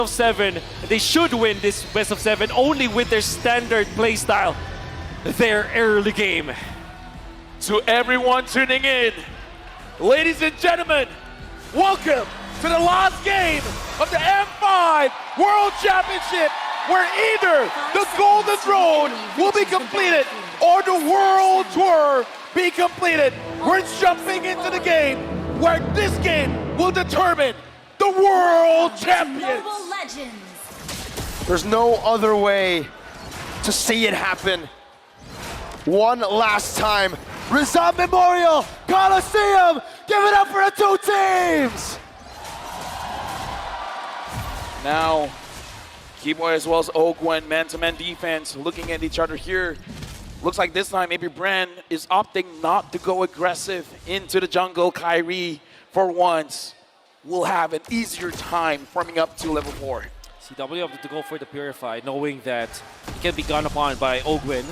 of 7. They should win this best of 7 only with their standard playstyle, their early game. To everyone tuning in, ladies and gentlemen, welcome to the last game of the M5 World Championship, where either the Golden Throne will be completed or the World Tour be completed. We're jumping into the game where this game will determine the World Champions. There's no other way to see it happen. One last time. Rizal Memorial Coliseum, give it up for the two teams! Now, Keyboy as well as Ogwen, man-to-man defense, looking at each other here. Looks like this time maybe Bren is opting not to go aggressive into the jungle. Kyrie, for once, will have an easier time farming up to level 4. CW opted to go for the Purify, knowing that he can be gone upon by Ogwen.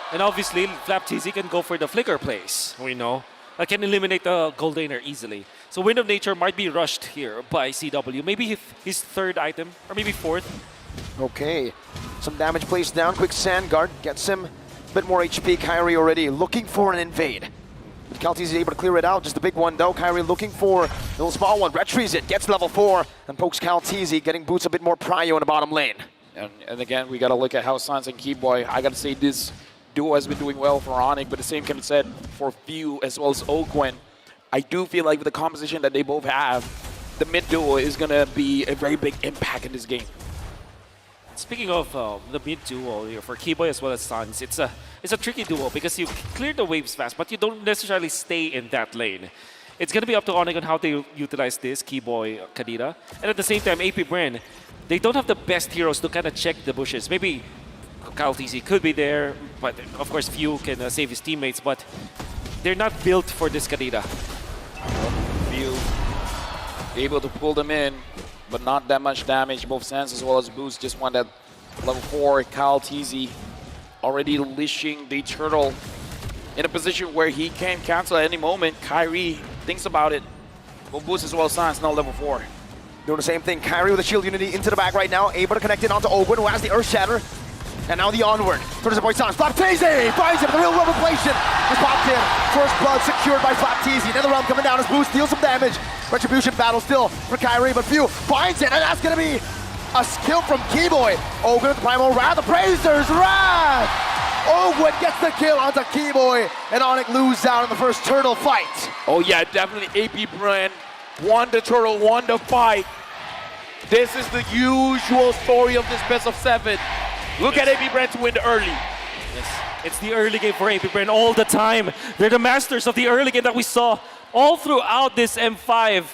And obviously, FlapTZ can go for the Flicker plays, we know. That can eliminate the Goldaner easily. So Wind of Nature might be rushed here by CW. Maybe his third item, or maybe fourth. Okay, some damage placed down. Quick Sand Guard gets him a bit more HP. Kyrie already looking for an invade. But Caltese is able to clear it out. Just a big one though. Kyrie looking for a little small one. Retrieves it, gets level 4, and pokes Caltese, getting Boots a bit more prio in the bottom lane. And again, we got to look at how Sans and Keyboy, I got to say this duo has been doing well for Onic, but the same can be said for Few as well as Ogwen. I do feel like with the composition that they both have, the mid duo is going to be a very big impact in this game. Speaking of the mid duo here for Keyboy as well as Sans, it's a tricky duo because you clear the waves fast, but you don't necessarily stay in that lane. It's going to be up to Onic on how they utilize this, Keyboy, Kadira. And at the same time, AP Bren, they don't have the best heroes to kind of check the bushes. Maybe Caltese could be there, but of course Few can save his teammates, but they're not built for this Kadira. Few able to pull them in, but not that much damage. Both Sans as well as Boost just want that level 4. Caltese already leashing the turtle in a position where he can cancel at any moment. Kyrie thinks about it. Both Boost as well as Sans now level 4. Doing the same thing. Kyrie with the shield unity into the back right now, able to connect it onto Ogwen, who has the Earth Shatter. And now the onward. Towards the boy Sans. FlapTZ finds him. The real world inflation is popped in. First blood secured by FlapTZ. Another round coming down as Boost deals some damage. Retribution battle still for Kyrie, but Few finds it, and that's gonna be a skill from Keyboy. Ogwen with the Primal Wrath. The Praisers Wrath! Ogwen gets the kill onto Keyboy, and Onic loses out in the first turtle fight. Oh yeah, definitely AP Bren won the turtle, won the fight. This is the usual story of this best of 7. Look at AP Bren to win the early. It's the early game for AP Bren all the time. They're the masters of the early game that we saw all throughout this M5.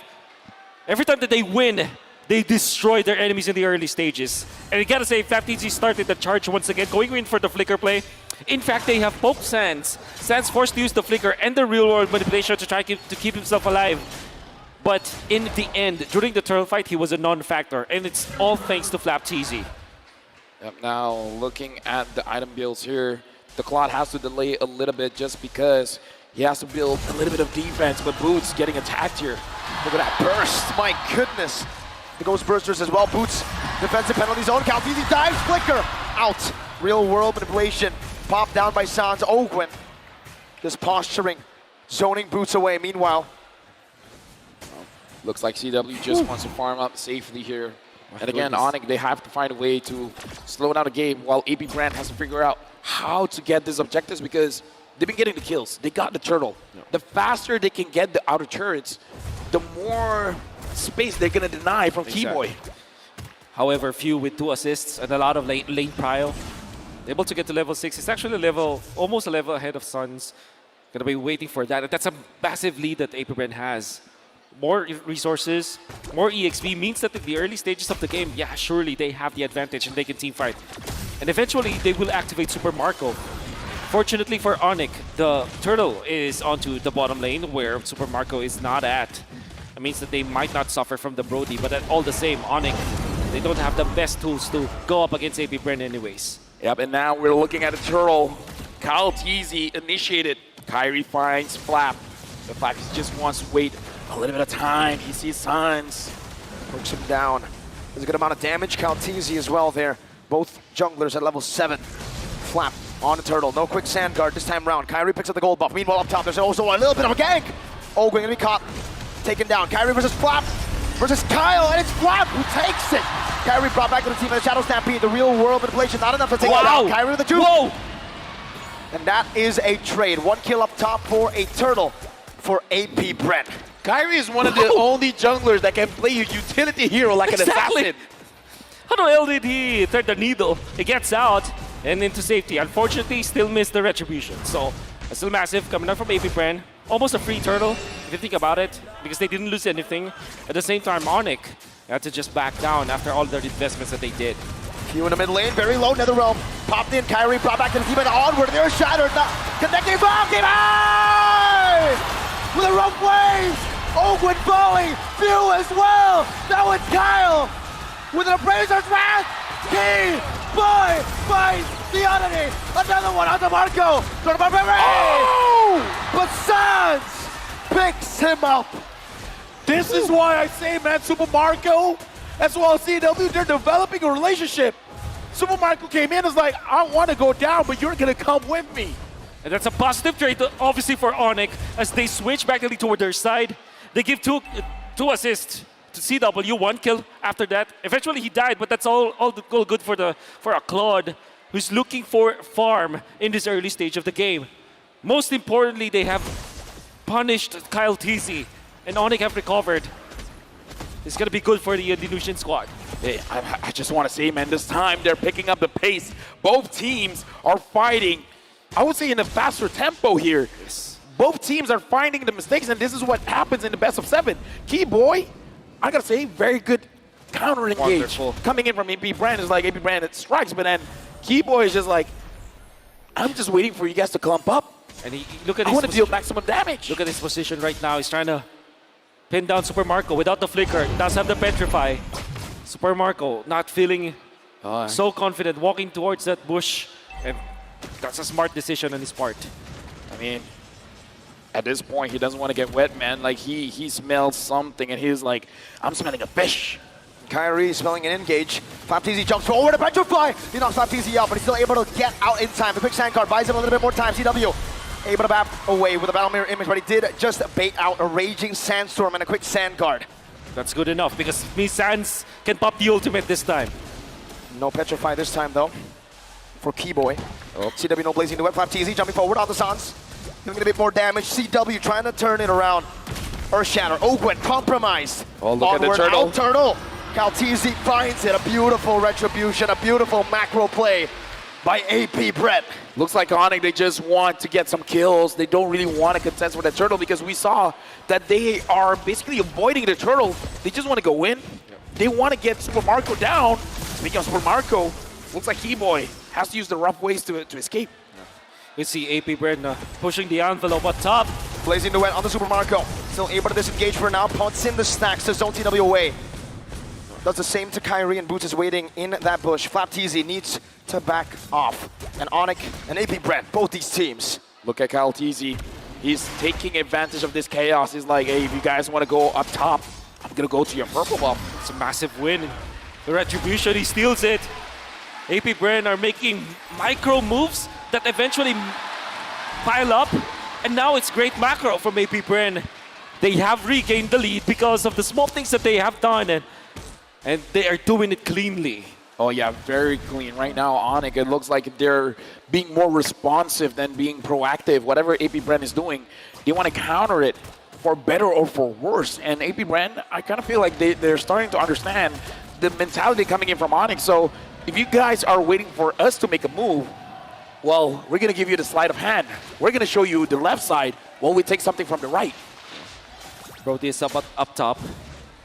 Every time that they win, they destroy their enemies in the early stages. And you gotta say, FlapTZ started the charge once again, going in for the Flicker play. In fact, they have poked Sans. Sans forced to use the Flicker and the real world manipulation to try to keep himself alive. But in the end, during the turtle fight, he was a non-factor. And it's all thanks to FlapTZ. Yep, now looking at the item builds here, the Clot has to delay a little bit just because he has to build a little bit of defense, but Boots getting attacked here. Look at that burst, my goodness. The Ghost Bursters as well. Boots, defensive penalty zone. Caltese dives, Flicker, out. Real world manipulation, popped down by Sans. Ogwen, just posturing, zoning Boots away. Meanwhile, looks like CW just wants to farm up safely here. And again, Onic, they have to find a way to slow down the game while AP Bren has to figure out how to get these objectives because they've been getting the kills. They got the turtle. The faster they can get the outer turrets, the more space they're going to deny from Keyboy. However, Few with 2 assists and a lot of lane prio, able to get to level 6. It's actually almost a level ahead of Suns. Gonna be waiting for that. That's a massive lead that AP Bren has. More resources, more EXP means that in the early stages of the game, yeah, surely they have the advantage and they can teamfight. And eventually, they will activate Super Marco. Fortunately for Onic, the turtle is onto the bottom lane where Super Marco is not at. It means that they might not suffer from the Brody, but at all the same, Onic, they don't have the best tools to go up against AP Bren anyways. Yep, and now we're looking at a turtle. Caltese initiated. Kyrie finds Flap. The Flap just wants to wait a little bit of time. He sees Sans. Pokes him down. There's a good amount of damage. Calteezy as well there. Both junglers at level 7. Flap on the turtle. No quick sand guard this time round. Kyrie picks up the gold buff. Meanwhile, up top, there's also a little bit of a gank. Ogwin gonna be caught. Taken down. Kyrie versus Flap versus Kyle, and it's Flap who takes it. Kyrie brought back to the team in the Shadow Stampede. The real world manipulation, not enough to take it down. Kyrie with the juke. Whoa! And that is a trade. 1 kill up top for a turtle for AP Bren. Kyrie is one of the only junglers that can play a utility hero like an assassin. How the hell did he thread the needle? He gets out and into safety. Unfortunately, he still missed the retribution. So, still massive coming up from AP Bren. Almost a free turtle, if you think about it, because they didn't lose anything. At the same time, Onic had to just back down after all the investments that they did. Few in the mid lane, very low, Netherrealm. Popped in, Kyrie brought back to the team and onward. They're shattered. Connecting bomb, game high! With a rough wave! Ogwin falling, Few as well! Now it's Kyle! With an Abraser's Wrath! Key Boy finds the oddity! Another one on the Marco! Sort of a memory! Oh! But Sans picks him up! This is why I say, man, Super Marco, as well as CW, they're developing a relationship. Super Marco came in and was like, I want to go down, but you're going to come with me. And that's a positive trait, obviously, for Onic, as they switch back toward their side. They give two assists to CW, 1 kill after that. Eventually, he died, but that's all good for a Claude who's looking for farm in this early stage of the game. Most importantly, they have punished Kyle Teasy, and Onic have recovered. It's going to be good for the Delusion squad. Hey, I just want to say, man, this time they're picking up the pace. Both teams are fighting, I would say, in a faster tempo here. Yes. Both teams are finding the mistakes, and this is what happens in the best of 7. Key Boy, I got to say, very good counter engage. Wonderful. Coming in from AP Bren is like AP Bren, it strikes, but then Key Boy is just like, I'm just waiting for you guys to clump up. And look at I his want to deal maximum damage. Look at his position right now. He's trying to pin down Super Marco without the flicker. Does have the petrify. Super Marco not feeling so confident, walking towards that bush, and that's a smart decision on his part. I mean, at this point, he doesn't want to get wet, man. Like, he smells something, and he's like, I'm smelling a fish. Kyrie smelling an engage. Flapteezy jumps forward to petrify. He knocks Flapteezy out, but he's still able to get out in time. The quick sand card buys him a little bit more time. CW able to bat away with a battle mirror image, but he did just bait out a raging sandstorm and a quick sand guard. That's good enough because Sans can pop the ultimate this time. No petrify this time though for Keyboy. CW no blazing to it. Flapteezy jumping forward on the Sans. Doing a bit more damage. CW trying to turn it around. Earth Shatter. Ogwin compromised. Oh, look at the turtle. Out turtle. Calteezy finds it. A beautiful retribution. A beautiful macro play by AP Bren. Looks like Onic, they just want to get some kills. They don't really want to contest with the turtle because we saw that they are basically avoiding the turtle. They just want to go in. They want to get Super Marco down. Speaking of Super Marco, looks like Keyboy has to use the rough ways to escape. We see AP Bren pushing the envelope up top. Blazing Duet on the Super Marco. Still able to disengage for now. Puts in the stacks to zone TW away. Does the same to Kyrie, and Boots is waiting in that bush. Flapteezy needs to back off. And Onic and AP Bren, both these teams. Look at Calteezy. He's taking advantage of this chaos. He's like, hey, if you guys want to go up top, I'm going to go to your purple buff. It's a massive win. The retribution, he steals it. AP Bren are making micro moves that eventually pile up. And now it's great macro from AP Bren. They have regained the lead because of the small things that they have done. And they are doing it cleanly. Oh yeah, very clean. Right now, Onic, it looks like they're being more responsive than being proactive. Whatever AP Bren is doing, they want to counter it for better or for worse. And AP Bren, I kind of feel like they're starting to understand the mentality coming in from Onic. So if you guys are waiting for us to make a move, well, we're going to give you the sleight of hand. We're going to show you the left side while we take something from the right. Brody is up top.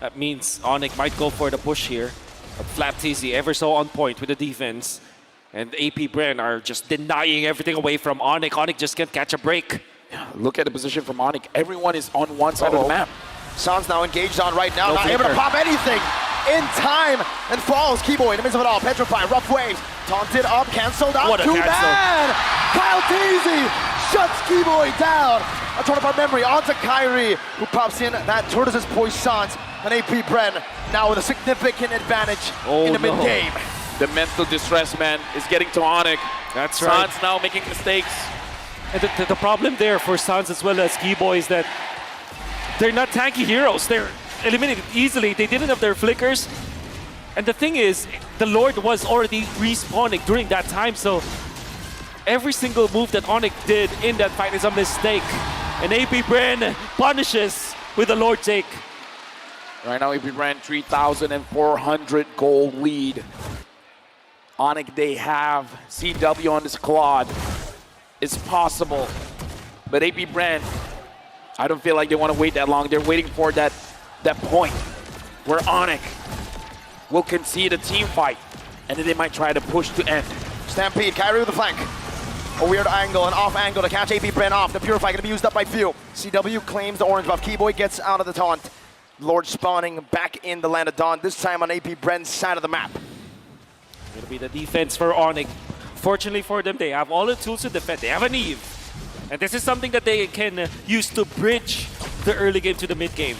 That means Onic might go for the push here. But Flapteezy ever so on point with the defense. And AP Bren are just denying everything away from Onic. Onic just can't catch a break. Look at the position from Onic. Everyone is on one side of the map. Sans now engaged on right now. No not flicker. able to pop anything in time. And falls. Keyboy in the midst of it all. Petrify, rough waves. Taunted up, cancelled out. What a Too cancel. bad. Kyle Teasy shuts Keyboy down. A turn of our memory onto Kyrie, who pops in that Tortoise's Poisson. And AP Bren now with a significant advantage in the mid-game. The mental distress, man, is getting to Onic. That's right. Sans now making mistakes. And the problem there for Sans as well as Keyboy is that they're not tanky heroes. They're eliminated easily. They didn't have their flickers. And the thing is, the Lord was already respawning during that time, so every single move that Onic did in that fight is a mistake. And AP Bren punishes with a Lord take. Right now, AP Bren 3,400 gold lead. Onic, they have CW on this quad. It's possible. But AP Bren, I don't feel like they want to wait that long. They're waiting for that point where Onic will concede a team fight, and then they might try to push to end. Stampede, Kyrie with the flank. A weird angle, an off angle to catch AP Bren off. The Purify gonna be used up by few. CW claims the orange buff. Keyboy gets out of the taunt. Lord spawning back in the land of Dawn, this time on AP Bren's side of the map. Gonna be the defense for Onic. Fortunately for them, they have all the tools to defend. They have an Eve. And this is something that they can use to bridge the early game to the mid game.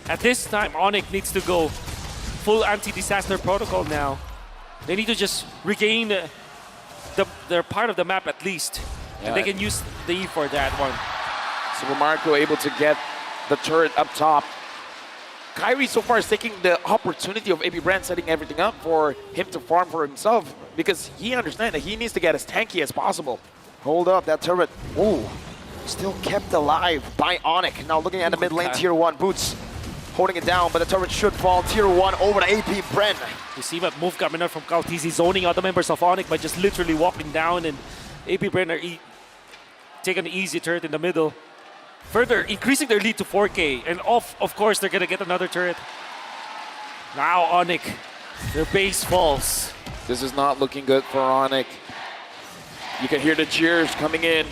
At this time, Onic needs to go full anti-disaster protocol now. They need to just regain their part of the map at least. Yeah. And they can use the Eve for that one. Super Marco able to get the turret up top. Kyrie so far is taking the opportunity of AP Bren setting everything up for him to farm for himself because he understands that he needs to get as tanky as possible. Hold up, that turret, ooh, still kept alive by Onic. Now looking at the mid lane, tier 1, Boots holding it down, but the turret should fall. Tier 1 over to AP Bren. You see that move coming out from Kaltizi, zoning out the members of Onic by just literally walking down, and AP Bren are taking an easy turret in the middle. Further increasing their lead to 4K, and of course they're gonna get another turret. Now Onic, their base falls. This is not looking good for Onic. You can hear the cheers coming in.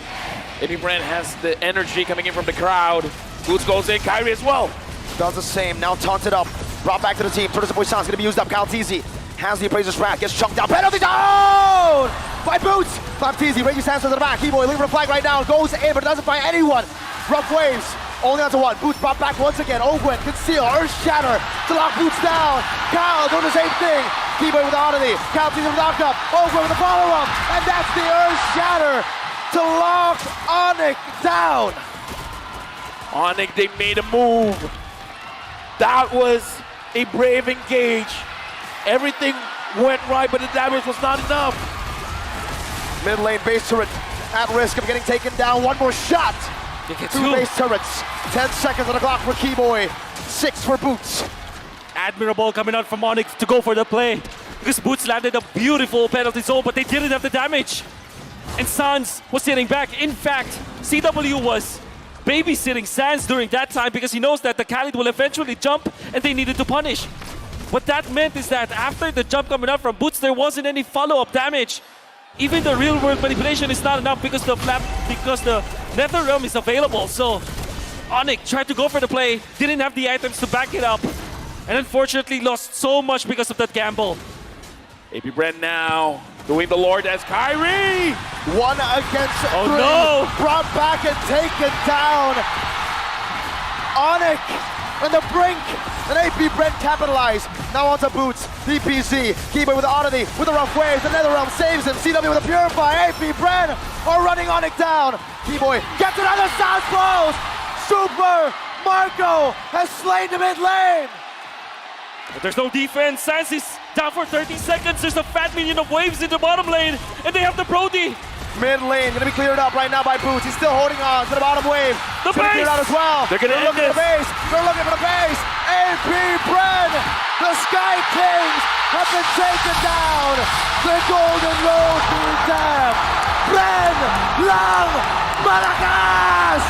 AP Bren has the energy coming in from the crowd. Boots goes in, Kyrie as well. Does the same, now taunted up, brought back to the team. Turtles and Boysan's gonna be used up. Kaltizi has the Appraiser's Wrath, gets chunked down. Penalty down by Boots. Kaltizi, Reggie Santos to the back. Keyboy looking for a flag right now, goes in, but doesn't find anyone. Rough waves, only onto one. Boots brought back once again. Ogwen, conceal, Earth Shatter to lock Boots down. Kyle doing the same thing. Keyboy with the oddity. Kaltizi with the knock-up. Ogwen with the follow-up. And that's the Earth Shatter to lock Onic down. Onic, they made a move. That was a brave engage. Everything went right, but the damage was not enough. Mid lane base turret at risk of getting taken down. One more shot. They get Two base turrets. 10 seconds on the clock for Keyboy. 6 for Boots. Admirable coming out from Onic to go for the play. Because Boots landed a beautiful penalty zone, but they didn't have the damage. And Sans was sitting back. In fact, CW was babysitting Sans during that time because he knows that the Khalid will eventually jump and they needed to punish. What that meant is that after the jump coming out from Boots, there wasn't any follow-up damage. Even the real-world manipulation is not enough because the Nether Realm is available. So Onic tried to go for the play, didn't have the items to back it up, and unfortunately lost so much because of that gamble. AP Bren now doing the Lord as Kyrie. 1 against 3. Oh no! Brought back and taken down. Onic on the brink. And AP Bren capitalized. Now onto Boots. DPZ. Keyboy with the oddity. With the rough waves. The Netherrealm saves him. CW with a Purify. AP Bren are running Onic down. Keyboy gets another South close. Super Marco has slain the mid lane. But there's no defense. Sans is down for 30 seconds. There's a fat minion of waves in the bottom lane. And they have the Brody. Mid lane gonna be cleared up right now by Boots. He's still holding on to the bottom wave. The It's gonna base! clear out as well. They're gonna end looking for the base. They're looking for the base. AP Bren, the Sky Kings have been taken down. The Golden Road being down. Bren, Lang, Maracas.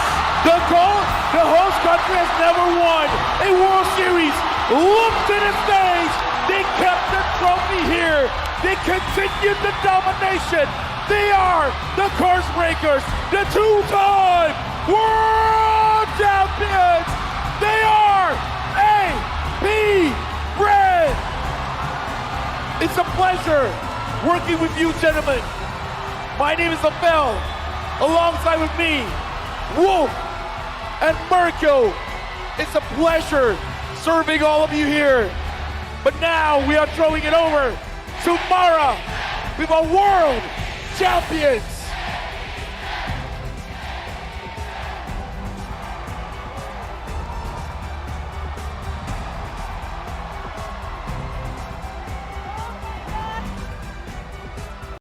The host country has never won a World Series. Look to the stage. They kept the trophy here. They continued the domination. They are the Curse Breakers, the 2-time World Champions. They are AP Bren. It's a pleasure working with you, gentlemen. My name is Abel. Alongside with me, Wolf and Marco. It's a pleasure serving all of you here. But now we are throwing it over to Mara with our world champions.